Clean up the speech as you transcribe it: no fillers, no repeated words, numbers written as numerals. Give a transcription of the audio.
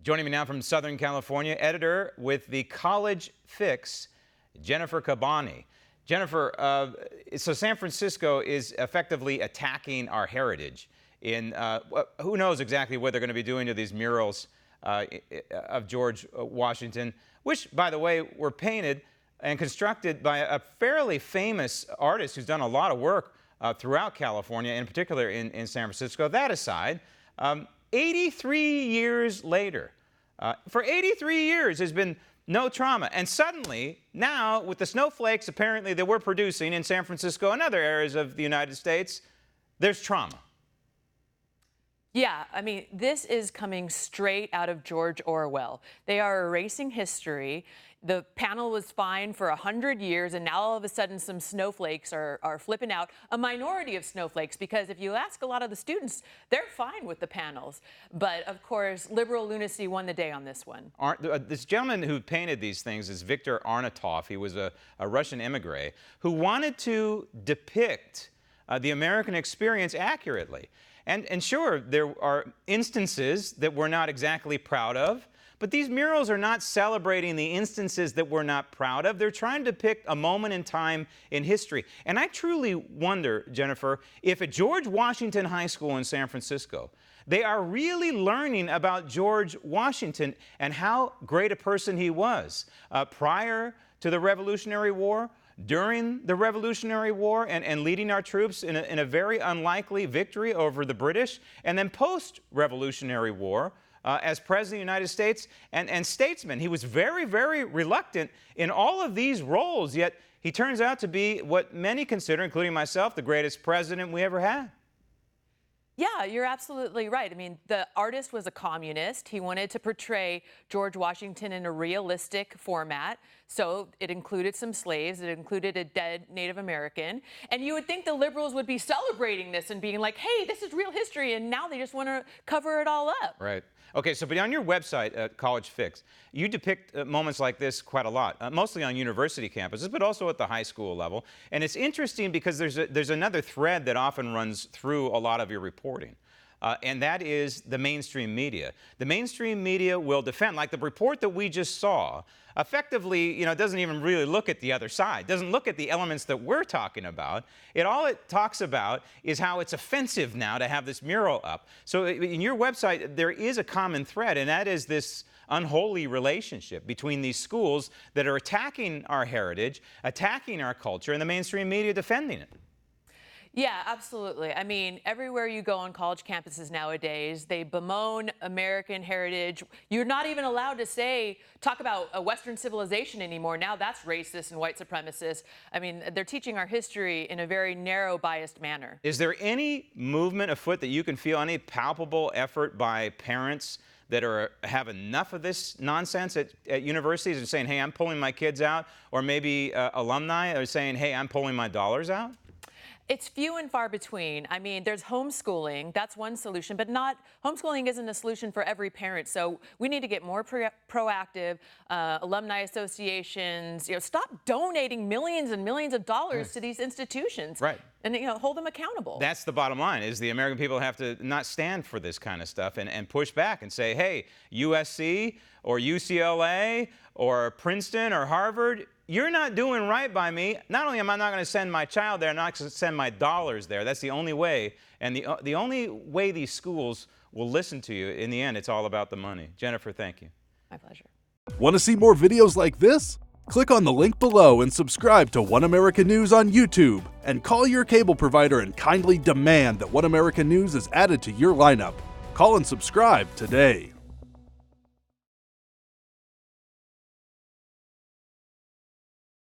Joining me now from Southern California, editor with the College Fix, Jennifer Kabbany. Jennifer, so San Francisco is effectively attacking our heritage in, who knows exactly what they're going to be doing to these murals of George Washington, which, by the way, were painted and constructed by a fairly famous artist who's done a lot of work throughout California, in particular in San Francisco. That aside, 83 years later, for 83 years there's been no trauma. And suddenly, now, with the snowflakes apparently that we're producing in San Francisco and other areas of the United States, there's trauma. Yeah, I mean, this is coming straight out of George Orwell. They are erasing history. The panel was fine for 100 years, and now all of a sudden some snowflakes are flipping out. A minority of snowflakes, because if you ask a lot of the students, they're fine with the panels. But, of course, liberal lunacy won the day on this one. This gentleman who painted these things is Viktor Arnatov. He was a Russian emigre who wanted to depict the American experience accurately. And sure, there are instances that we're not exactly proud of, but these murals are not celebrating the instances that we're not proud of. They're trying to depict a moment in time in history. And I truly wonder, Jennifer, if at George Washington High School in San Francisco, they are really learning about George Washington and how great a person he was prior to the Revolutionary War, during the Revolutionary War, and leading our troops in a very unlikely victory over the British, and then post-Revolutionary War as President of the United States and statesman. He was very, very reluctant in all of these roles, yet he turns out to be what many consider, including myself, the greatest president we ever had. Yeah, you're absolutely right. I mean, the artist was a communist. He wanted to portray George Washington in a realistic format. So it included some slaves. It included a dead Native American. And you would think the liberals would be celebrating this and being like, hey, this is real history. And now they just want to cover it all up. Right. Okay, so but on your website, College Fix, you depict moments like this quite a lot, mostly on university campuses, but also at the high school level. And it's interesting because there's another thread that often runs through a lot of your reporting. And that is the mainstream media. The mainstream media will defend, like the report that we just saw, effectively, doesn't even really look at the other side, doesn't look at the elements that we're talking about. All it talks about is how it's offensive now to have this mural up. So in your website, there is a common thread, and that is this unholy relationship between these schools that are attacking our heritage, attacking our culture, and the mainstream media defending it. Yeah, absolutely. I mean, everywhere you go on college campuses nowadays, they bemoan American heritage. You're not even allowed to talk about a Western civilization anymore. Now that's racist and white supremacist. I mean, they're teaching our history in a very narrow, biased manner. Is there any movement afoot that you can feel, any palpable effort by parents that have enough of this nonsense at universities and saying, hey, I'm pulling my kids out, or maybe alumni are saying, hey, I'm pulling my dollars out? It's few and far between. I mean, there's homeschooling. That's one solution, but homeschooling isn't a solution for every parent. So we need to get more proactive. Alumni associations, stop donating millions and millions of dollars to these institutions. Right. And hold them accountable. That's the bottom line, is the American people have to not stand for this kind of stuff and push back and say, hey, USC or UCLA or Princeton or Harvard, you're not doing right by me. Not only am I not going to send my child there, I'm not going to send my dollars there. That's the only way. And the only way these schools will listen to you, in the end, it's all about the money. Jennifer, thank you. My pleasure. Want to see more videos like this? Click on the link below and subscribe to One American News on YouTube. And call your cable provider and kindly demand that One American News is added to your lineup. Call and subscribe today.